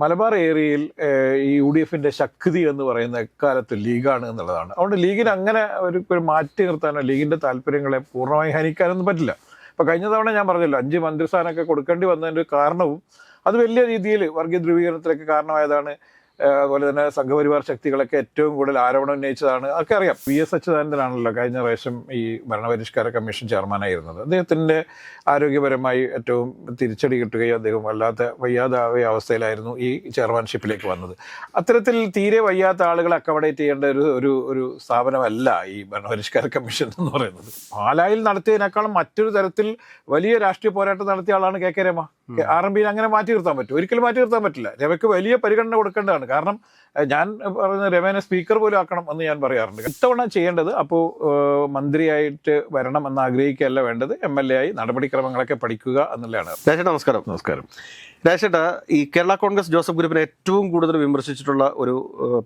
മലബാർ ഏരിയയിൽ ഈ U D എഫിന്റെ ശക്തി എന്ന് പറയുന്ന എക്കാലത്ത് ലീഗാണ് എന്നുള്ളതാണ്. അതുകൊണ്ട് ലീഗിന് അങ്ങനെ ഒരു മാറ്റി നിർത്താനോ ലീഗിന്റെ താല്പര്യങ്ങളെ പൂർണ്ണമായി ഹനിക്കാനൊന്നും പറ്റില്ല. ഇപ്പൊ കഴിഞ്ഞ തവണ ഞാൻ പറഞ്ഞല്ലോ 5 മന്ത്രിസ്ഥാനമൊക്കെ കൊടുക്കേണ്ടി വന്നതിന്റെ ഒരു കാരണവും അത് വലിയ രീതിയിൽ വർഗീയ ധ്രുവീകരണത്തിലേക്ക് കാരണമായതാണ്. അതുപോലെ തന്നെ സംഘപരിവാർ ശക്തികളൊക്കെ ഏറ്റവും കൂടുതൽ ആരോപണം ഉന്നയിച്ചതാണ്. അതൊക്കെ അറിയാം. VS അച്യുതാനന്ദനാണല്ലോ കഴിഞ്ഞ പ്രാവശ്യം ഈ ഭരണപരിഷ്കാര കമ്മീഷൻ ചെയർമാനായിരുന്നത്. അദ്ദേഹത്തിന്റെ ആരോഗ്യപരമായി ഏറ്റവും തിരിച്ചടി കിട്ടുകയും അദ്ദേഹം വയ്യാതായ അവസ്ഥയിലായിരുന്നു ഈ ചെയർമാൻഷിപ്പിലേക്ക് വന്നത്. അത്തരത്തിൽ തീരെ വയ്യാത്ത ആളുകളെ അക്കോമഡേറ്റ് ചെയ്യേണ്ട ഒരു സ്ഥാപനമല്ല ഈ ഭരണപരിഷ്കാര കമ്മീഷൻ എന്ന് പറയുന്നത്. പാലായിൽ നടത്തിയതിനേക്കാളും മറ്റൊരു തരത്തിൽ വലിയ രാഷ്ട്രീയ പോരാട്ടം നടത്തിയ ആളാണ് KK രമ. RMPനെ അങ്ങനെ മാറ്റി നിർത്താൻ പറ്റും? ഒരിക്കലും മാറ്റി നിർത്താൻ പറ്റില്ല. രമയ്ക്ക് വലിയ പരിഗണന കൊടുക്കേണ്ടതാണ്. കാരണം ഞാൻ പറയുന്ന രമേനെ സ്പീക്കർ പോലും ആക്കണം എന്ന് ഞാൻ പറയാറുണ്ട്. ഇത്തവണ ചെയ്യേണ്ടത് അപ്പോൾ മന്ത്രിയായിട്ട് വരണം എന്ന് ആഗ്രഹിക്കുകയല്ല വേണ്ടത്, MLA ആയി നടപടിക്രമങ്ങളൊക്കെ പഠിക്കുക എന്നുള്ളതാണ്. രാജേട്ടാ നമസ്കാരം. രാജേട്ടാ, ഈ കേരള കോൺഗ്രസ് ജോസഫ് ഗ്രൂപ്പിനെ ഏറ്റവും കൂടുതൽ വിമർശിച്ചിട്ടുള്ള ഒരു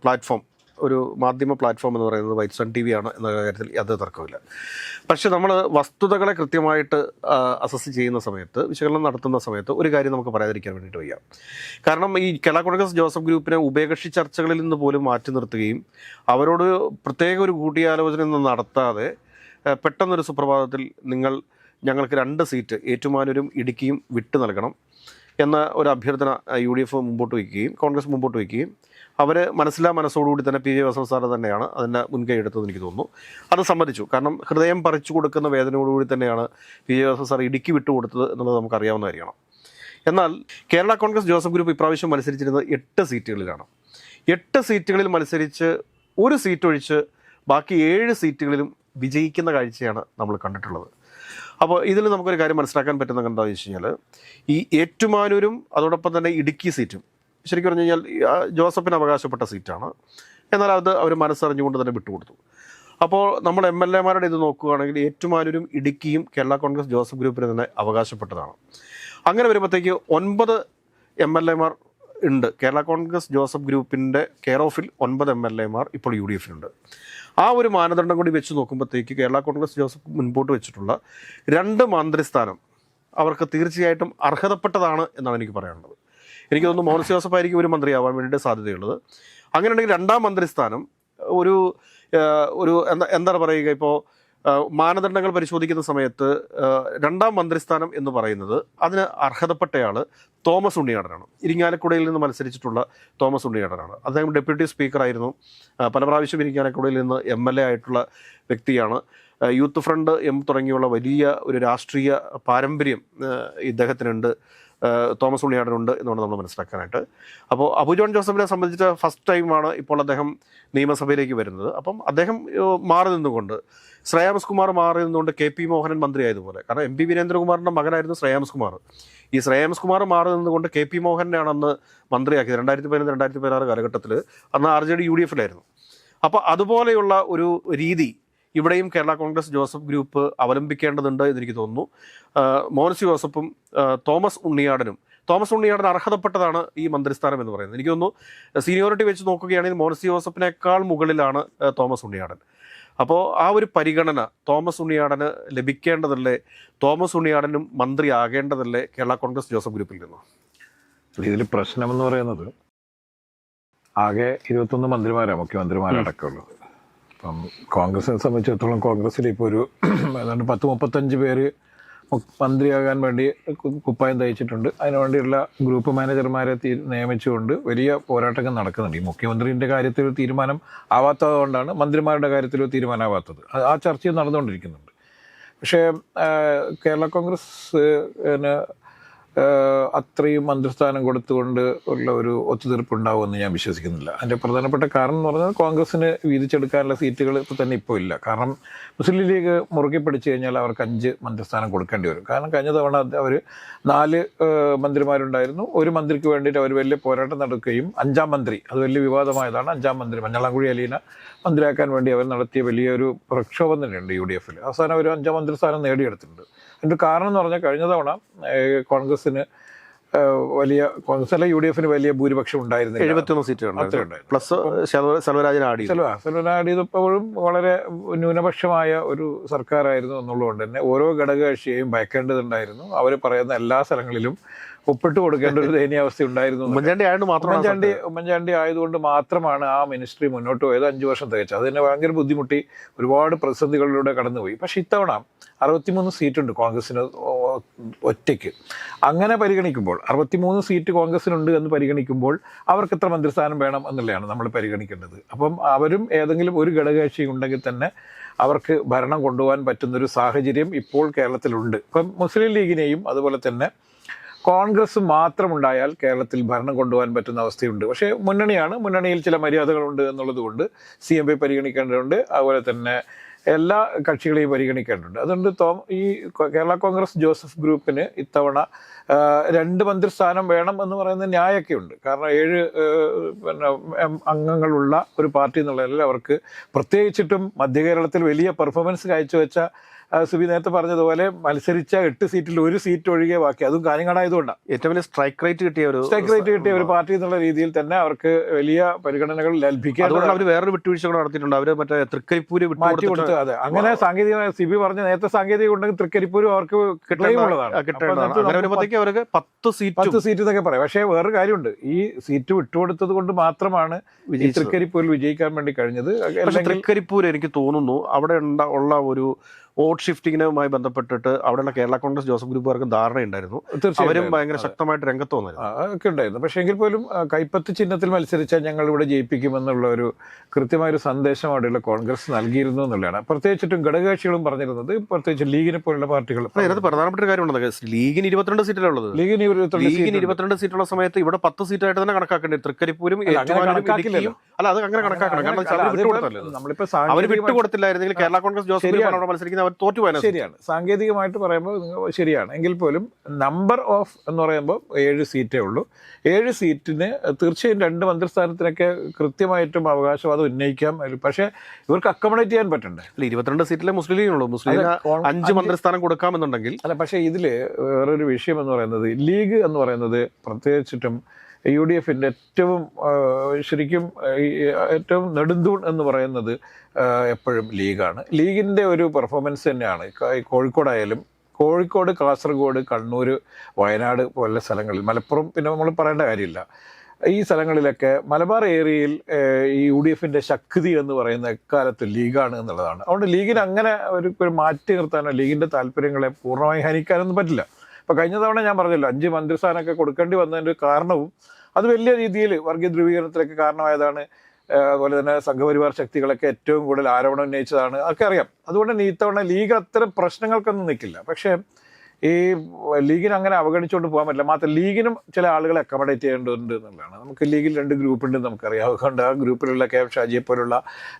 പ്ലാറ്റ്ഫോം, ഒരു മാധ്യമ പ്ലാറ്റ്ഫോം എന്ന് പറയുന്നത് വൈറ്റ് സൺ TV ആണ് എന്ന കാര്യത്തിൽ യാതൊരു തർക്കമില്ല. പക്ഷെ നമ്മൾ വസ്തുതകളെ കൃത്യമായിട്ട് അസസ് ചെയ്യുന്ന സമയത്ത്, വിശകലനം നടത്തുന്ന സമയത്ത് ഒരു കാര്യം നമുക്ക് പറയാതിരിക്കാൻ വേണ്ടിയിട്ട് വയ്യ. കാരണം ഈ കേരള കോൺഗ്രസ് ജോസഫ് ഗ്രൂപ്പിനെ ഉഭയകക്ഷി ചർച്ചകളിൽ നിന്ന് പോലും മാറ്റി നിർത്തുകയും അവരോട് പ്രത്യേക ഒരു കൂടിയാലോചനയൊന്നും നടത്താതെ പെട്ടെന്നൊരു സുപ്രഭാതത്തിൽ ഞങ്ങൾക്ക് 2 സീറ്റ് ഏറ്റുമാനൂരും ഇടുക്കിയും വിട്ടു നൽകണം എന്ന ഒരു അഭ്യർത്ഥന UDF മുമ്പോട്ട് വയ്ക്കുകയും കോൺഗ്രസ് മുമ്പോട്ട് വയ്ക്കുകയും അവർ മനസ്സോടുകൂടി തന്നെ PJ ജോസഫ് സാറ് തന്നെയാണ് അതിൻ്റെ മുൻകൈ എടുത്തതെന്ന് എനിക്ക് തോന്നുന്നു. അത് സമ്മതിച്ചു. കാരണം ഹൃദയം പറിച്ചു കൊടുക്കുന്ന വേദനയോടുകൂടി തന്നെയാണ് PJ ജോസഫ് സാർ ഇടുക്കി വിട്ടുകൊടുത്തത് എന്നുള്ളത് നമുക്കറിയാവുന്ന കാര്യമാണ്. എന്നാൽ കേരള കോൺഗ്രസ് ജോസഫ് ഗ്രൂപ്പ് ഇപ്രാവശ്യം മത്സരിച്ചിരുന്നത് 8 സീറ്റുകളിലാണ്. 8 സീറ്റുകളിൽ മത്സരിച്ച് 1 സീറ്റ് ഒഴിച്ച് ബാക്കി 7 സീറ്റുകളിലും വിജയിക്കുന്ന കാഴ്ചയാണ് നമ്മൾ കണ്ടിട്ടുള്ളത്. അപ്പോൾ ഇതിൽ നമുക്കൊരു കാര്യം മനസ്സിലാക്കാൻ പറ്റുന്നത് എന്താണെന്ന് വെച്ച് കഴിഞ്ഞാൽ, ഈ ഏറ്റുമാനൂരും അതോടൊപ്പം തന്നെ ഇടുക്കി സീറ്റും ശരിക്കും പറഞ്ഞു കഴിഞ്ഞാൽ ജോസഫിന് അവകാശപ്പെട്ട സീറ്റാണ്. എന്നാൽ അത് അവർ മനസ്സറിഞ്ഞുകൊണ്ട് തന്നെ വിട്ടുകൊടുത്ു. അപ്പോൾ നമ്മൾ MLA മാരുടെ ഇത് നോക്കുകയാണെങ്കിൽ ഏറ്റുമാനൂരും ഇടുക്കിയും കേരള കോൺഗ്രസ് ജോസഫ് ഗ്രൂപ്പിന് തന്നെ അവകാശപ്പെട്ടതാണ്. അങ്ങനെ വരുമ്പോഴത്തേക്ക് 9 MLA മാർ ഉണ്ട്. കേരള കോൺഗ്രസ് ജോസഫ് ഗ്രൂപ്പിൻ്റെ കെയർ ഓഫിൽ 9 MLA മാർ ഇപ്പോൾ UDF-ലുണ്ട്. ആ ഒരു മാനദണ്ഡം കൂടി വെച്ച് നോക്കുമ്പോഴത്തേക്ക് കേരള കോൺഗ്രസ് ജോസഫ് മുൻപോട്ട് വെച്ചിട്ടുള്ള 2 മന്ത്രിസ്ഥാനം അവർക്ക് തീർച്ചയായിട്ടും അർഹതപ്പെട്ടതാണ് എന്നാണ് എനിക്ക് പറയാനുള്ളത്. എനിക്ക് തോന്നുന്നു മോൻസി ജോസഫ് ആയിരിക്കും ഒരു മന്ത്രിയാവാൻ വേണ്ടിയിട്ട് സാധ്യതയുള്ളത്. അങ്ങനെയുണ്ടെങ്കിൽ 2ാം മന്ത്രിസ്ഥാനം എന്താണ് പറയുക, ഇപ്പോൾ മാനദണ്ഡങ്ങൾ പരിശോധിക്കുന്ന സമയത്ത് 2ാം മന്ത്രിസ്ഥാനം എന്ന് പറയുന്നത് അതിന് അർഹതപ്പെട്ടയാൾ തോമസ് ഉണ്ണിയാടനാണ്. ഇരിങ്ങാലക്കുടയിൽ നിന്ന് മത്സരിച്ചിട്ടുള്ള തോമസ് ഉണ്ണിയാടനാണ്. അദ്ദേഹം ഡെപ്യൂട്ടി സ്പീക്കറായിരുന്നു. പല പ്രാവശ്യം ഇരിങ്ങാലക്കുടയിൽ നിന്ന് MLA ആയിട്ടുള്ള വ്യക്തിയാണ്. യൂത്ത് ഫ്രണ്ട് തുടങ്ങിയുള്ള വലിയ ഒരു രാഷ്ട്രീയ പാരമ്പര്യം ഇദ്ദേഹത്തിനുണ്ട്, തോമസ് ഉണ്ണിയാടനുണ്ട് എന്നാണ് നമ്മൾ മനസ്സിലാക്കാനായിട്ട്. അപ്പോൾ അബു ജോൺ ജോസഫിനെ സംബന്ധിച്ച് ഫസ്റ്റ് ടൈമാണ് ഇപ്പോൾ അദ്ദേഹം നിയമസഭയിലേക്ക് വരുന്നത്. അപ്പം അദ്ദേഹം മാറി നിന്നുകൊണ്ട്, ശ്രേയാംസ് കുമാർ മാറി നിന്നുകൊണ്ട് KP മോഹനൻ മന്ത്രിയായതുപോലെ, കാരണം MP വീരേന്ദ്രകുമാറിൻ്റെ മകനായിരുന്നു ശ്രേയാംസ് കുമാർ. ഈ ശ്രേയാംസ് കുമാർ മാറി നിന്നുകൊണ്ട് KP മോഹനെയാണ് അന്ന് മന്ത്രിയാക്കിയത് 2015-2016 കാലഘട്ടത്തിൽ. അന്ന് RJD UDF-ലായിരുന്നു. അപ്പോൾ അതുപോലെയുള്ള ഒരു രീതി ഇവിടെയും കേരള കോൺഗ്രസ് ജോസഫ് ഗ്രൂപ്പ് അവലംബിക്കേണ്ടതുണ്ട് എന്നെനിക്ക് തോന്നുന്നു. മോൻസി ജോസഫും തോമസ് ഉണ്ണിയാടൻ അർഹതപ്പെട്ടതാണ് ഈ മന്ത്രിസ്ഥാനം എന്ന് പറയുന്നത്. എനിക്ക് തോന്നുന്നു സീനിയോറിറ്റി വെച്ച് നോക്കുകയാണെങ്കിൽ മോൻസി ജോസഫിനേക്കാൾ മുകളിലാണ് തോമസ് ഉണ്ണിയാടൻ. അപ്പോൾ ആ ഒരു പരിഗണന തോമസ് ഉണ്ണിയാടന് ലഭിക്കേണ്ടതല്ലേ, തോമസ് ഉണ്ണിയാടനും മന്ത്രി ആകേണ്ടതല്ലേ കേരള കോൺഗ്രസ് ജോസഫ് ഗ്രൂപ്പിൽ നിന്ന്? ഇതിൽ പ്രശ്നമെന്ന് പറയുന്നത് ആകെ 21 മന്ത്രിമാരാണ്, മുഖ്യമന്ത്രിമാരടക്കമുള്ളത്. അപ്പം കോൺഗ്രസിനെ സംബന്ധിച്ചിടത്തോളം കോൺഗ്രസ്സിൽ ഇപ്പോൾ ഒരു ഏതാണ്ട് 10-35 പേര് മന്ത്രിയാകാൻ വേണ്ടി കുപ്പായം തയ്ച്ചിട്ടുണ്ട്. അതിനുവേണ്ടിയുള്ള ഗ്രൂപ്പ് മാനേജർമാരെ നിയമിച്ചുകൊണ്ട് വലിയ പോരാട്ടങ്ങൾ നടക്കുന്നുണ്ട്. ഈ മുഖ്യമന്ത്രിൻ്റെ കാര്യത്തിൽ ഒരു തീരുമാനം ആവാത്തത് കൊണ്ടാണ് മന്ത്രിമാരുടെ കാര്യത്തിൽ ഒരു തീരുമാനമാവാത്തത്. ആ ചർച്ചയും നടന്നുകൊണ്ടിരിക്കുന്നുണ്ട്. പക്ഷേ കേരള കോൺഗ്രസ് അത്രയും മന്ത്രിസ്ഥാനം കൊടുത്തുകൊണ്ട് ഉള്ള ഒരു ഒത്തുതീർപ്പുണ്ടാവുമെന്ന് ഞാൻ വിശ്വസിക്കുന്നില്ല. അതിൻ്റെ പ്രധാനപ്പെട്ട കാരണം എന്ന് പറഞ്ഞാൽ കോൺഗ്രസ്സിന് വീതിച്ചെടുക്കാനുള്ള സീറ്റുകൾ ഇപ്പോൾ ഇല്ല. കാരണം മുസ്ലിം ലീഗ് മുറുകെ പിടിച്ചു കഴിഞ്ഞാൽ അവർക്ക് 5 മന്ത്രിസ്ഥാനം കൊടുക്കേണ്ടി വരും. കാരണം കഴിഞ്ഞ തവണ അവർ 4 മന്ത്രിമാരുണ്ടായിരുന്നു. ഒരു മന്ത്രിക്ക് വേണ്ടിയിട്ട് അവർ വലിയ പോരാട്ടം നടക്കുകയും 5ാം മന്ത്രി, അത് വലിയ വിവാദമായതാണ്, 5ാം മന്ത്രി മഞ്ഞളാംകുഴി അലീന മന്ത്രിയാക്കാൻ വേണ്ടി അവർ നടത്തിയ വലിയൊരു പ്രക്ഷോഭം തന്നെയുണ്ട് UDF-ൽ. അവസാനം ഒരു 5ാം മന്ത്രിസ്ഥാനം നേടിയെടുത്തിട്ടുണ്ട്. അതിൻ്റെ കാരണം എന്ന് പറഞ്ഞാൽ കഴിഞ്ഞ തവണ കോൺഗ്രസ്സിന് UDF-ന് വലിയ ഭൂരിപക്ഷം ഉണ്ടായിരുന്നു. 71 സീറ്റുകൾ പ്ലസ് സെൽവരാജിയപ്പോഴും വളരെ ന്യൂനപക്ഷമായ ഒരു സർക്കാരായിരുന്നു എന്നുള്ളതുകൊണ്ട് തന്നെ ഓരോ ഘടകകക്ഷിയെയും ഭയക്കേണ്ടതുണ്ടായിരുന്നു. അവർ പറയുന്ന എല്ലാ സ്ഥലങ്ങളിലും ഒപ്പിട്ട് കൊടുക്കേണ്ട ഒരു ദയനീയാവസ്ഥ ഉണ്ടായിരുന്നു. ഉമ്മൻചാണ്ടി ആയതുകൊണ്ട് മാത്രമാണ് ഉമ്മൻചാണ്ടി ആയതുകൊണ്ട് മാത്രമാണ് ആ മിനിസ്ട്രി മുന്നോട്ട് പോയത്. 5 വർഷം തികച്ചത്. അതിനെ ഭയങ്കര ബുദ്ധിമുട്ടി, ഒരുപാട് പ്രതിസന്ധികളിലൂടെ കടന്നുപോയി. പക്ഷെ ഇത്തവണ 63 സീറ്റുണ്ട് കോൺഗ്രസിന് ഒറ്റയ്ക്ക്. അങ്ങനെ പരിഗണിക്കുമ്പോൾ 63 സീറ്റ് കോൺഗ്രസിനുണ്ട് എന്ന് പരിഗണിക്കുമ്പോൾ അവർക്ക് എത്ര മന്ത്രിസ്ഥാനം വേണം എന്നുള്ളതാണ് നമ്മൾ പരിഗണിക്കേണ്ടത്. അപ്പം അവരും ഏതെങ്കിലും ഒരു ഘടകകക്ഷി ഉണ്ടെങ്കിൽ തന്നെ അവർക്ക് ഭരണം കൊണ്ടുപോകാൻ പറ്റുന്നൊരു സാഹചര്യം ഇപ്പോൾ കേരളത്തിലുണ്ട്. ഇപ്പം മുസ്ലിം ലീഗിനെയും അതുപോലെ തന്നെ കോൺഗ്രസ് മാത്രമുണ്ടായാൽ കേരളത്തിൽ ഭരണം കൊണ്ടുപോകാൻ പറ്റുന്ന അവസ്ഥയുണ്ട്. പക്ഷേ മുന്നണിയിൽ ചില മര്യാദകളുണ്ട് എന്നുള്ളത് കൊണ്ട് CMP പരിഗണിക്കേണ്ടതുണ്ട്. അതുപോലെ തന്നെ എല്ലാ കക്ഷികളെയും പരിഗണിക്കേണ്ടതുണ്ട്. അതുകൊണ്ട് ഈ കേരള കോൺഗ്രസ് ജോസഫ് ഗ്രൂപ്പിന് ഇത്തവണ 2 മന്ത്രിസ്ഥാനം വേണം എന്ന് പറയുന്ന ന്യായമൊക്കെ ഉണ്ട്. കാരണം 7 അംഗങ്ങളുള്ള ഒരു പാർട്ടി എന്നുള്ളതിൽ അവർക്ക് പ്രത്യേകിച്ചിട്ടും മധ്യ കേരളത്തിൽ വലിയ പെർഫോമൻസ് കാഴ്ചവെച്ച സുബി നേരത്തെ പറഞ്ഞതുപോലെ മത്സരിച്ച 8 സീറ്റിൽ 1 സീറ്റ് ഒഴികെ ബാക്കി, അതും കാഞ്ഞങ്ങാടായതുകൊണ്ടാണ്. ഏറ്റവും വലിയ സ്ട്രൈക്ക് റേറ്റ് കിട്ടിയ ഒരു പാർട്ടി എന്നുള്ള രീതിയിൽ തന്നെ അവർക്ക് വലിയ പരിഗണനകൾ ലഭിക്കാൻ അവർ വേറൊരു വിട്ടുവീഴ്ച കൂടെ നടത്തിയിട്ടുണ്ട്. അവര് മറ്റേ തൃക്കരിപ്പൂര് മാറ്റി കൊടുത്ത്. അതെ, അങ്ങനെ സാങ്കേതിക സിബി പറഞ്ഞ നേരത്തെ സാങ്കേതിക ഉണ്ടെങ്കിൽ തൃക്കരിപ്പൂര് അവർക്ക് കിട്ടേണ്ടതാണ്. അവർക്ക് 10 സീറ്റ് എന്നൊക്കെ പറയാം. പക്ഷേ വേറൊരു കാര്യമുണ്ട്, ഈ സീറ്റ് വിട്ടുകൊടുത്തത് കൊണ്ട് മാത്രമാണ് ഈ തൃക്കരിപ്പൂരിൽ വിജയിക്കാൻ വേണ്ടി കഴിഞ്ഞത്. തൃക്കരിപ്പൂര് എനിക്ക് തോന്നുന്നു അവിടെ ഉള്ള ഒരു വോട്ട് ഷിഫ്റ്റിങ്ങുമായി ബന്ധപ്പെട്ടിട്ട് അവിടെയുള്ള കേരള കോൺഗ്രസ് ജോസഫ് ഗ്രൂപ്പുകാർക്ക് ധാരണയുണ്ടായിരുന്നു. അവരും ഭയങ്കര ശക്തമായിട്ട് രംഗത്ത് വന്നിരുന്നു ഒക്കെ ഉണ്ടായിരുന്നു. പക്ഷേ എങ്കിൽ പോലും കൈപ്പത്ത് ചിഹ്നത്തിൽ മത്സരിച്ചാൽ ഞങ്ങൾ ഇവിടെ ജയിപ്പിക്കുമെന്നുള്ള ഒരു കൃത്യമായൊരു സന്ദേശം അവിടെയുള്ള കോൺഗ്രസ് നൽകിയിരുന്നു എന്നുള്ളതാണ്. പ്രത്യേകിച്ചിട്ടും ഘടകകക്ഷികളും പറഞ്ഞിരുന്നത്, പ്രത്യേകിച്ച് ലീഗിനെ പോലുള്ള പാർട്ടികൾ. അതിനകത്ത് പ്രധാനപ്പെട്ട ഒരു കാര്യമുണ്ട്, ലീഗിന് 22 സീറ്റിലുള്ളത്. ലീഗിന് 22 സീറ്റുള്ള സമയത്ത് ഇവിടെ 10 സീറ്റായിട്ട് തന്നെ കണക്കാക്കേണ്ടി. തൃക്കരിപ്പൂരും അല്ല, അത് അങ്ങനെ കണക്കാക്കണം. കാരണം നമ്മളിപ്പോ അവർ വിട്ടുകൊടുത്തില്ലായിരുന്നെങ്കിൽ കേരള കോൺഗ്രസ് ജോസഫ് ഗ്രൂപ്പ് മത്സരിക്കുന്ന ശരിയാണ്. സാങ്കേതികമായിട്ട് പറയുമ്പോൾ ശരിയാണ്. എങ്കിൽ പോലും നമ്പർ ഓഫ് എന്ന് പറയുമ്പോൾ 7 സീറ്റേ ഉള്ളൂ. 7 സീറ്റിന് തീർച്ചയായും 2 മന്ത്രിസ്ഥാനത്തിനൊക്കെ കൃത്യമായിട്ടും അവകാശവാദം ഉന്നയിക്കാം. പക്ഷേ ഇവർക്ക് അക്കോമഡേറ്റ് ചെയ്യാൻ പറ്റണ്ടേ? 22 സീറ്റിലെ മുസ്ലിം ലീഗിനുള്ളൂ. മുസ്ലിം 5 മന്ത്രിസ്ഥാനം കൊടുക്കാമെന്നുണ്ടെങ്കിൽ അല്ല. പക്ഷേ ഇതില് വേറൊരു വിഷയം എന്ന് പറയുന്നത്, ലീഗ് എന്ന് പറയുന്നത് പ്രത്യേകിച്ചിട്ടും UDFന്റെ ശരിക്കും ഏറ്റവും നെടുന്തൂൺ എന്ന് പറയുന്നത് എപ്പോഴും ലീഗാണ്. ലീഗിൻ്റെ ഒരു പെർഫോമൻസ് തന്നെയാണ്. കോഴിക്കോട്, കാസർഗോഡ്, കണ്ണൂർ, വയനാട് പോലുള്ള സ്ഥലങ്ങളിൽ, മലപ്പുറം പിന്നെ നമ്മൾ പറയേണ്ട കാര്യമില്ല. ഈ സ്ഥലങ്ങളിലൊക്കെ മലബാർ ഏരിയയിൽ ഈ UDFന്റെ ശക്തി എന്ന് പറയുന്ന എക്കാലത്ത് ലീഗാണ് എന്നുള്ളതാണ്. അതുകൊണ്ട് ലീഗിന് അങ്ങനെ ഒരു മാറ്റി നിർത്താനോ ലീഗിൻ്റെ താല്പര്യങ്ങളെ പൂർണ്ണമായി ഹനിക്കാനൊന്നും പറ്റില്ല. ഇപ്പോൾ കഴിഞ്ഞ തവണ ഞാൻ പറഞ്ഞല്ലോ 5 മന്ത്രിസ്ഥാനമൊക്കെ കൊടുക്കേണ്ടി വന്നതിൻ്റെ കാരണവും അത് വലിയ രീതിയിൽ വർഗീയ ധ്രുവീകരണത്തിലേക്ക് കാരണമായതാണ്. അതുപോലെ തന്നെ സംഘപരിവാർ ശക്തികളൊക്കെ ഏറ്റവും കൂടുതൽ ആരോപണം ഉന്നയിച്ചതാണ്. അതൊക്കെ അറിയാം. അതുകൊണ്ട് തന്നെ ഇത്തവണ ലീഗ് അത്തരം പ്രശ്നങ്ങൾക്കൊന്നും നിൽക്കില്ല. പക്ഷേ ഈ ലീഗിന് അങ്ങനെ അവഗണിച്ചുകൊണ്ട് പോകാൻ പറ്റില്ല. മാത്രം ലീഗിനും ചില ആളുകളെ അക്കോമഡേറ്റ് ചെയ്യേണ്ടതുണ്ട് എന്നുള്ളതാണ്. നമുക്ക് ലീഗിൽ 2 ഗ്രൂപ്പ് ഉണ്ട് നമുക്കറിയാം. അതുകൊണ്ട് ആ ഗ്രൂപ്പിലുള്ള KM ഷാജിയെ പോലുള്ള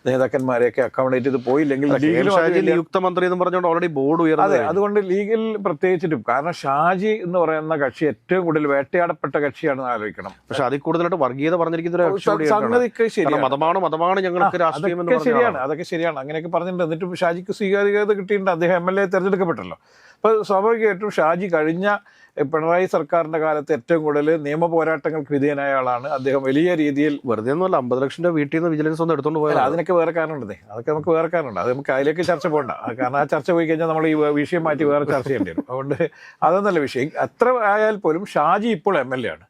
നേതാക്കന്മാരെയൊക്കെ അക്കോമഡേറ്റ് ചെയ്ത് പോയില്ലെങ്കിൽ നിയുക്ത മന്ത്രി എന്ന് പറഞ്ഞുകൊണ്ട് ഓൾറെഡി ബോർഡ് ഉയർന്നു. അതെ, അതുകൊണ്ട് ലീഗിൽ പ്രത്യേകിച്ചിട്ടും, കാരണം ഷാജി എന്ന് പറയുന്ന കക്ഷി ഏറ്റവും കൂടുതൽ വേട്ടയാടപ്പെട്ട കക്ഷിയാണെന്ന് ആലോചിക്കണം. പക്ഷെ അതിൽ കൂടുതലായിട്ട് വർഗീയത പറഞ്ഞിരിക്കുന്ന സംഗതിക്ക് ശരിയാണ്. മതമാണ് ഞങ്ങൾക്ക് രാഷ്ട്രീയം. അതൊക്കെ ശരിയാണ്. അങ്ങനെയൊക്കെ പറഞ്ഞിട്ടുണ്ട്. എന്നിട്ടും ഷാജിക്ക് സ്വീകാര്യത കിട്ടിയിട്ടുണ്ട്. അദ്ദേഹം MLA തിരഞ്ഞെടുക്കപ്പെട്ടല്ലോ. അപ്പോൾ സ്വാഭാവികമായിട്ടും ഷാജി കഴിഞ്ഞ പിണറായി സർക്കാരിന്റെ കാലത്ത് ഏറ്റവും കൂടുതൽ നിയമ പോരാട്ടങ്ങൾക്ക് വിധേയനായ ആളാണ്. അദ്ദേഹം വലിയ രീതിയിൽ വെറുതെ ഒന്നുമല്ല 50 ലക്ഷം രൂപ വീട്ടിൽ നിന്ന് വിജിലൻസ് ഒന്ന് എടുത്തോണ്ട് പോയാൽ അതിനൊക്കെ വേറെ കാരണമുണ്ടേ. അതൊക്കെ നമുക്ക് വേറെ കാരണമുണ്ട്. അത് നമുക്ക് അതിലേക്ക് ചർച്ച പോകണ്ട. കാരണം ആ ചർച്ച പോയി കഴിഞ്ഞാൽ നമ്മൾ ഈ വിഷയം മാറ്റി വേറെ ചർച്ച ചെയ്യേണ്ടി വരും. അതുകൊണ്ട് അതൊന്നല്ല വിഷയം. അത്ര ആയാൽ പോലും ഷാജി ഇപ്പോൾ MLA ആണ്.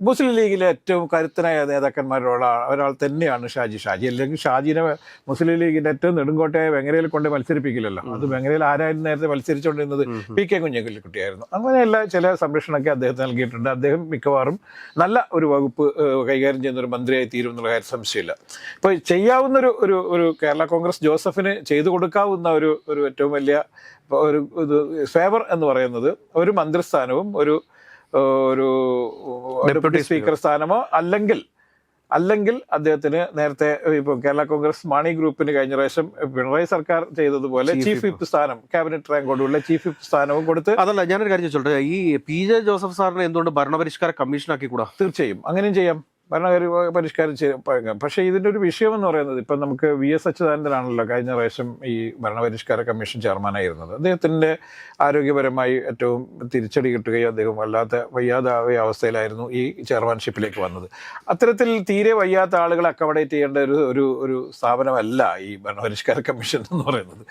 മുസ്ലിം ലീഗിലെ ഏറ്റവും കരുത്തനായ നേതാക്കന്മാരുള്ള ഒരാൾ തന്നെയാണ് ഷാജി. അല്ലെങ്കിൽ ഷാജിനെ മുസ്ലിം ലീഗിന്റെ ഏറ്റവും നെടുങ്കോട്ടയായ വെങ്ങരയിൽ കൊണ്ട് മത്സരിപ്പിക്കില്ലല്ലോ. അത് വെങ്ങരയിൽ ആരായിരുന്നു നേരത്തെ മത്സരിച്ചുകൊണ്ടിരുന്നത്? PK കുഞ്ഞിക്കുട്ടിയായിരുന്നു. അങ്ങനെയുള്ള ചില സംരക്ഷണമൊക്കെ അദ്ദേഹത്തിന് നൽകിയിട്ടുണ്ട്. അദ്ദേഹം മിക്കവാറും നല്ല ഒരു വകുപ്പ് കൈകാര്യം ചെയ്യുന്ന ഒരു മന്ത്രിയായി തീരും എന്നുള്ള കാര്യം സംശയമില്ല. ഇപ്പോൾ ചെയ്യാവുന്ന ഒരു കേരള കോൺഗ്രസ് ജോസഫിന് ചെയ്തു കൊടുക്കാവുന്ന ഒരു ഏറ്റവും വലിയ ഒരു ഫേവർ എന്ന് പറയുന്നത് ഒരു മന്ത്രിസ്ഥാനവും ഒരു ഡെപ്യൂട്ടി സ്പീക്കർ സ്ഥാനമോ അല്ലെങ്കിൽ അദ്ദേഹത്തിന് നേരത്തെ ഇപ്പോൾ കേരള കോൺഗ്രസ് മാണി ഗ്രൂപ്പിന് കഴിഞ്ഞ പ്രാവശ്യം പിണറായി സർക്കാർ ചെയ്തതുപോലെ ചീഫ് വിപ്പ് സ്ഥാനം, ക്യാബിനറ്റ് റാങ്കോടുള്ള ചീഫ് വിപ്പ് സ്ഥാനവും കൊടുത്ത്. അതല്ല, ഞാനൊരു കാര്യം ചോദിച്ചോട്ടെ, ഈ PJ ജോസഫ് സാറിനെ എന്തുകൊണ്ട് ഭരണപരിഷ്കാര കമ്മീഷൻ ആക്കി കൂടാ? തീർച്ചയായും അങ്ങനെയും ചെയ്യാം. പരിഷ്കാരം പക്ഷേ ഇതിൻ്റെ ഒരു വിഷയം എന്ന് പറയുന്നത് ഇപ്പം നമുക്ക് VS അച്യുതാനന്ദനാണല്ലോ കഴിഞ്ഞ പ്രാവശ്യം ഈ ഭരണപരിഷ്കാര കമ്മീഷൻ ചെയർമാനായിരുന്നത്. അദ്ദേഹത്തിൻ്റെ ആരോഗ്യപരമായി ഏറ്റവും തിരിച്ചടി കിട്ടുകയും അദ്ദേഹം വയ്യാതായ അവസ്ഥയിലായിരുന്നു ഈ ചെയർമാൻഷിപ്പിലേക്ക് വന്നത്. അത്തരത്തിൽ തീരെ വയ്യാത്ത ആളുകളെ അക്കോമഡേറ്റ് ചെയ്യേണ്ട ഒരു സ്ഥാപനമല്ല ഈ ഭരണപരിഷ്കാര കമ്മീഷൻ എന്ന് പറയുന്നത്.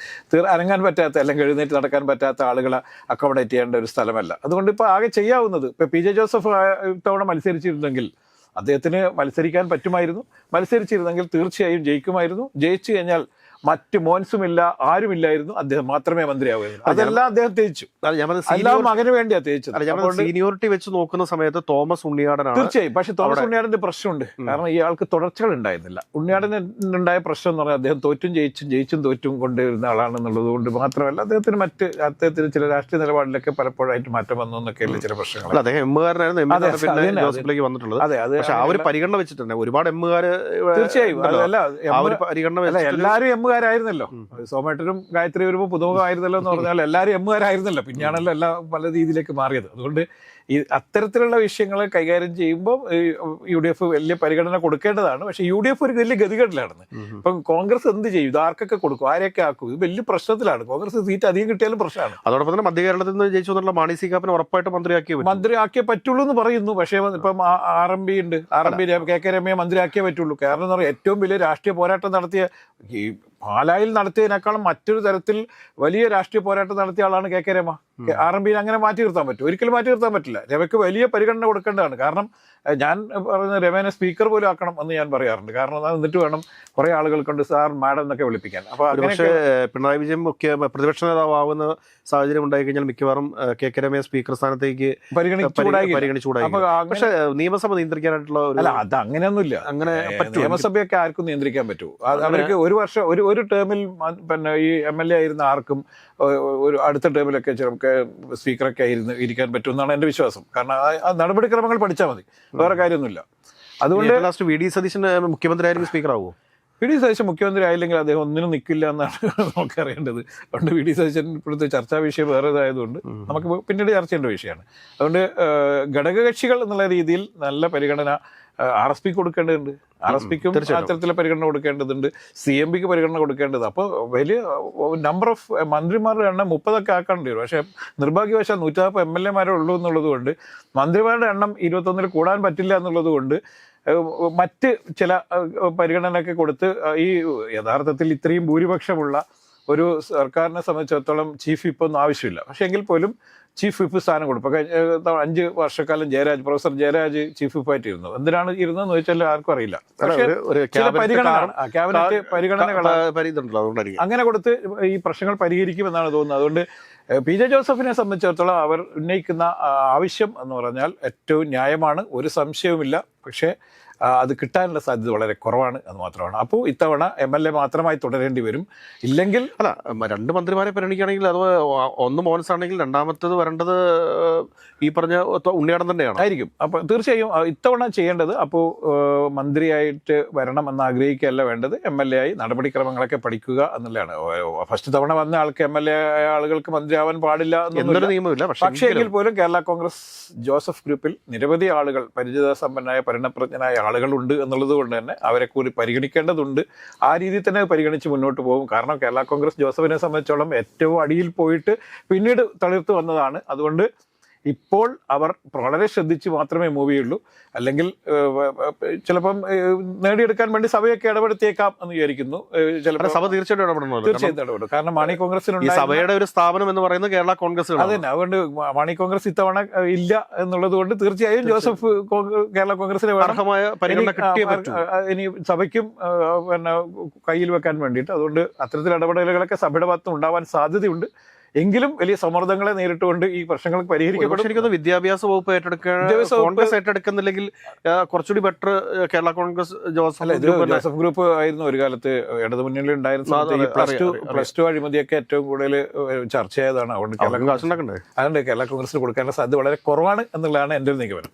അനങ്ങാൻ പറ്റാത്ത അല്ലെങ്കിൽ എഴുന്നേറ്റ് നടക്കാൻ പറ്റാത്ത ആളുകളെ അക്കോമഡേറ്റ് ചെയ്യേണ്ട ഒരു സ്ഥലമല്ല. അതുകൊണ്ട് ഇപ്പോൾ ആകെ ചെയ്യാവുന്നത് ഇപ്പോൾ PJ ജോസഫ് ഇത്തവണ മത്സരിച്ചിരുന്നെങ്കിൽ അദ്ദേഹത്തിന് മത്സരിക്കാൻ പറ്റുമായിരുന്നു. മത്സരിച്ചിരുന്നെങ്കിൽ തീർച്ചയായും ജയിക്കുമായിരുന്നു. ജയിച്ചു കഴിഞ്ഞാൽ മറ്റ് മോൻസുമില്ല, ആരുമില്ലായിരുന്നു, അദ്ദേഹം മാത്രമേ മന്ത്രിയാവുമായിരുന്നു. അതെല്ലാം അദ്ദേഹം തേച്ചു. എല്ലാം മകന് വേണ്ടിയാ തേച്ചത്. സീനിയോറിറ്റി വെച്ച് നോക്കുന്ന സമയത്ത് തോമസ് ഉണ്ണിയാടനാണ് തീർച്ചയായും. പക്ഷെ തോമസ് ഉണ്ണിയാടന്റെ പ്രശ്നമുണ്ട്. കാരണം ഇയാൾക്ക് തുടർച്ചകൾ ഉണ്ടായിരുന്നില്ല. ഉണ്ണിയാടന് ഉണ്ടായ പ്രശ്നം എന്ന് പറഞ്ഞാൽ അദ്ദേഹം തോറ്റും തോറ്റും കൊണ്ടുവരുന്ന ആളാണെന്നുള്ളത് കൊണ്ട് മാത്രമല്ല, അദ്ദേഹത്തിന് ചില രാഷ്ട്രീയ നിലപാടിലൊക്കെ പലപ്പോഴായിട്ട് മാറ്റം വന്നു എന്നൊക്കെയുള്ള ചില പ്രശ്നങ്ങൾ. അദ്ദേഹം എമ്മുകാരനായിരുന്നു, ജോസഫിലേക്ക് വന്നിട്ടുള്ളത്. പക്ഷെ ആ ഒരു പരിഗണന വെച്ചിട്ടുണ്ട് ഒരുപാട് എമ്മുകാര്. തീർച്ചയായും പരിഗണന എല്ലാവരും എമ്മുകാരായിരുന്നല്ലോ. സോമേട്ടനും ഗായത്രി വരുമ്പോൾ പുതുമുഖമായിരുന്നല്ലോ എന്ന് പറഞ്ഞാൽ എല്ലാവരും എമ്മുകാരായിരുന്നല്ലോ. പിന്നെയാണല്ലോ എല്ലാം പല രീതിയിലേക്ക് മാറിയത്. അതുകൊണ്ട് ഈ അത്തരത്തിലുള്ള വിഷയങ്ങൾ കൈകാര്യം ചെയ്യുമ്പോൾ UDF വലിയ പരിഗണന കൊടുക്കേണ്ടതാണ്. പക്ഷേ UDF ഒരു വലിയ ഗതികേടിലാണ്. ഇപ്പം കോൺഗ്രസ് എന്ത് ചെയ്യും? ഇത് ആർക്കൊക്കെ കൊടുക്കും? ആരെയൊക്കെ ആക്കും? ഇത് വലിയ പ്രശ്നത്തിലാണ്. കോൺഗ്രസ് സീറ്റ് അധികം കിട്ടിയാലും പ്രശ്നമാണ്. അതോടൊപ്പം തന്നെ മധ്യ കേരളത്തിൽ നിന്ന് ജയിച്ചു എന്നുള്ള മാണി സി കാപ്പനെ ഉറപ്പായിട്ട് മന്ത്രിയാക്കിയേ പറ്റുള്ളൂ എന്ന് പറയുന്നു. പക്ഷേ ഇപ്പം RMB ഉണ്ട്. RMB KK രമയെ മന്ത്രിയാക്കിയേ പറ്റുള്ളൂ. കാരണം എന്ന് പറഞ്ഞാൽ ഏറ്റവും വലിയ രാഷ്ട്രീയ പോരാട്ടം നടത്തിയ ഈ പാലായിൽ നടത്തിയതിനേക്കാളും മറ്റൊരു തരത്തിൽ വലിയ രാഷ്ട്രീയ പോരാട്ടം നടത്തിയ ആളാണ് KK രമ. RMB അങ്ങനെ മാറ്റി നിർത്താൻ പറ്റും? ഒരിക്കലും മാറ്റി നിർത്താൻ പറ്റില്ല. രമയ്ക്ക് വലിയ പരിഗണന കൊടുക്കേണ്ടതാണ്. കാരണം ഞാൻ പറയുന്നത് രമേനെ സ്പീക്കർ പോലും ആക്കണം എന്ന് ഞാൻ പറയാറുണ്ട്. കാരണം എന്നിട്ട് വേണം കുറെ ആളുകൾ കൊണ്ട് സാർ മാഡം എന്നൊക്കെ വിളിപ്പിക്കാൻ. അപ്പൊ പക്ഷേ പിണറായി വിജയൻ മുഖ്യ പ്രതിപക്ഷ നേതാവാകുന്ന സാഹചര്യം ഉണ്ടായി കഴിഞ്ഞാൽ മിക്കവാറും KK രമയെ സ്പീക്കർ സ്ഥാനത്തേക്ക് പരിഗണിച്ചുകൂടായി. പക്ഷേ നിയമസഭ നിയന്ത്രിക്കാനായിട്ടുള്ള അത് അങ്ങനെയൊന്നുമില്ല. അങ്ങനെ നിയമസഭയൊക്കെ ആർക്കും നിയന്ത്രിക്കാൻ പറ്റൂ? അവർക്ക് ഒരു വർഷം ഒരു ടേമിൽ പിന്നെ ഈ MLA ആയിരുന്ന ആർക്കും ഒരു അടുത്ത ടേമിലൊക്കെ ചിലർക്ക് സ്പീക്കറൊക്കെ ഇരിക്കാൻ പറ്റുമെന്നാണ് എൻ്റെ വിശ്വാസം. കാരണം ആ നടപടിക്രമങ്ങൾ പഠിച്ചാൽ മതി, വേറെ കാര്യമൊന്നുമില്ല. അതുകൊണ്ട് ലാസ്റ്റ് VD സതീശൻ മുഖ്യമന്ത്രി ആയിരിക്കും സ്പീക്കർ ആവുമോ? VD സതീശൻ മുഖ്യമന്ത്രി ആയില്ലെങ്കിൽ അദ്ദേഹം ഒന്നിനും നിൽക്കില്ല എന്നാണ് നമുക്കറിയേണ്ടത്. അതുകൊണ്ട് VD സതീശൻ ഇപ്പോഴത്തെ ചർച്ചാ വിഷയം വേറെ ഇതായതുകൊണ്ട് നമുക്ക് പിന്നീട് ചർച്ച ചെയ്യേണ്ട വിഷയമാണ്. അതുകൊണ്ട് ഘടകകക്ഷികൾ എന്നുള്ള രീതിയിൽ നല്ല പരിഗണന RSP കൊടുക്കേണ്ടതുണ്ട്. RSPക്കും അത്തരത്തിലെ പരിഗണന കൊടുക്കേണ്ടതുണ്ട്. CMPക്ക് പരിഗണന കൊടുക്കേണ്ടത്. അപ്പോൾ വലിയ നമ്പർ ഓഫ് മന്ത്രിമാരുടെ എണ്ണം 30 ആക്കേണ്ടി വരും. പക്ഷേ നിർഭാഗ്യവശാൽ 140 MLA ഉള്ളൂ എന്നുള്ളത് കൊണ്ട് മന്ത്രിമാരുടെ എണ്ണം 21 കൂടാൻ പറ്റില്ല എന്നുള്ളത് കൊണ്ട് മറ്റ് ചില പരിഗണനയൊക്കെ കൊടുത്ത് ഈ യഥാർത്ഥത്തിൽ ഇത്രയും ഭൂരിപക്ഷമുള്ള ഒരു സർക്കാരിനെ സംബന്ധിച്ചിടത്തോളം ചീഫ് വിപ്പൊന്നും ആവശ്യമില്ല. പക്ഷേ എങ്കിൽ പോലും ചീഫ് വിപ്പ് സ്ഥാനം കൊടുക്കും. 5 വർഷക്കാലം പ്രൊഫസർ ജയരാജ് ചീഫ് വിപ്പായിട്ട് ഇരുന്നു. എന്തിനാണ് ഇരുന്നതെന്ന് ചോദിച്ചാൽ ആർക്കും അറിയില്ല. ക്യാബിനറ്റ് പരിഗണനകൾ അങ്ങനെ കൊടുത്ത് ഈ പ്രശ്നങ്ങൾ പരിഹരിക്കുമെന്നാണ് തോന്നുന്നത്. അതുകൊണ്ട് PJ ജോസഫിനെ സംബന്ധിച്ചിടത്തോളം അവർ ഉന്നയിക്കുന്ന ആവശ്യം എന്ന് പറഞ്ഞാൽ ഏറ്റവും ന്യായമാണ്, ഒരു സംശയവുമില്ല. പക്ഷേ അത് കിട്ടാനുള്ള സാധ്യത വളരെ കുറവാണ് എന്ന് മാത്രമാണ്. അപ്പോൾ ഇത്തവണ MLA മാത്രമായി തുടരേണ്ടി വരും. ഇല്ലെങ്കിൽ 2 മന്ത്രിമാരെ പരിഗണിക്കുകയാണെങ്കിൽ അത് ഒന്ന് മോൻസ് ആണെങ്കിൽ രണ്ടാമത്തത് വരേണ്ടത് ഈ പറഞ്ഞ ഉണ്ണിയാടൻ തന്നെയാണ് ആയിരിക്കും. അപ്പോൾ തീർച്ചയായും ഇത്തവണ ചെയ്യേണ്ടത് അപ്പോൾ മന്ത്രിയായിട്ട് വരണം എന്ന് ആഗ്രഹിക്കുകയല്ല വേണ്ടത്, MLA ആയി നടപടിക്രമങ്ങളൊക്കെ പഠിക്കുക എന്നുള്ളതാണ്. ഫസ്റ്റ് തവണ വന്ന ആൾക്ക് MLA ആളുകൾക്ക് മന്ത്രിയാവാൻ പാടില്ല എന്നൊരു നിയമമില്ല. പക്ഷേ എങ്കിൽ പോലും കേരള കോൺഗ്രസ് ജോസഫ് ഗ്രൂപ്പിൽ നിരവധി ആളുകൾ പരിചിതസമ്പന്നനായ പരിണപ്രജ്ഞനായ ആളുകളുണ്ട് എന്നുള്ളത് കൊണ്ട് തന്നെ അവരെ കൂടി പരിഗണിക്കേണ്ടതുണ്ട്. ആ രീതിയിൽ തന്നെ പരിഗണിച്ച് മുന്നോട്ട് പോകും. കാരണം കേരള കോൺഗ്രസ് ജോസഫിനെ സംബന്ധിച്ചോളം ഏറ്റവും അടിയിൽ പോയിട്ട് പിന്നീട് തളിർത്ത് വന്നതാണ്. അതുകൊണ്ട് ഇപ്പോൾ അവർ വളരെ ശ്രദ്ധിച്ച് മാത്രമേ മൂവ് ചെയ്യുള്ളൂ. അല്ലെങ്കിൽ ചിലപ്പം നേടിയെടുക്കാൻ വേണ്ടി സഭയൊക്കെ ഇടപെടുത്തിയേക്കാം എന്ന് വിചാരിക്കുന്നു. ചിലപ്പോൾ സഭ തീർച്ചയായിട്ടും ഇടപെടും. കാരണം മാണി കോൺഗ്രസിനുണ്ട് സഭയുടെ ഒരു സ്ഥാപനം എന്ന് പറയുന്നത് കേരള കോൺഗ്രസ്. അതന്നെ. അതുകൊണ്ട് മാണി കോൺഗ്രസ് ഇത്തവണ ഇല്ല എന്നുള്ളത് കൊണ്ട് തീർച്ചയായും ജോസഫ് കേരള കോൺഗ്രസിനെ ഇനി സഭയ്ക്കും പിന്നെ കയ്യിൽ വെക്കാൻ വേണ്ടിയിട്ട്. അതുകൊണ്ട് അത്തരത്തിൽ ഇടപെടലുകളൊക്കെ സഭയുടെ ഭാഗത്തും ഉണ്ടാവാൻ സാധ്യതയുണ്ട്. എങ്കിലും വലിയ സമ്മർദ്ദങ്ങളെ നേരിട്ടുകൊണ്ട് ഈ പ്രശ്നങ്ങൾ പരിഹരിക്കപ്പെടും. വിദ്യാഭ്യാസ വകുപ്പ് കോൺഗ്രസ് ഏറ്റെടുക്കുന്നില്ലെങ്കിൽ കുറച്ചുകൂടി better Kerala Congress Joseph group ആയിരുന്നു ഒരു കാലത്ത് ഇടതുമുന്നണിയിൽ ഉണ്ടായിരുന്ന പ്ലസ് ടു അഴിമതിയൊക്കെ ഏറ്റവും കൂടുതൽ ചർച്ച ചെയ്തതാണ്. അതുകൊണ്ട് കേരള കോൺഗ്രസിന് കൊടുക്കേണ്ട സാധ്യത വളരെ കുറവാണ് എന്നുള്ളതാണ് എൻ്റെ ഒരു നിഗമനം.